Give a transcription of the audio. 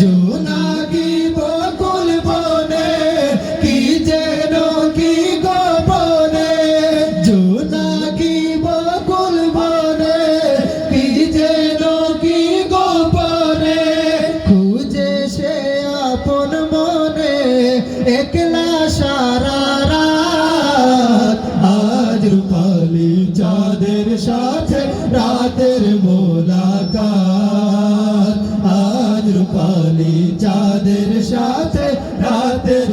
জোনাকি বকুল বনে কি যেন কি গোপনে, জোনাকি বকুল বনে কি যেন কি গোপনে, খুঁজে সে আপন মনে একলা সারা রাত। আজ রূপালি চাঁদের সাথে রাতের মোলাকাত, আজ রূপালি চাঁদের সাথে রাতের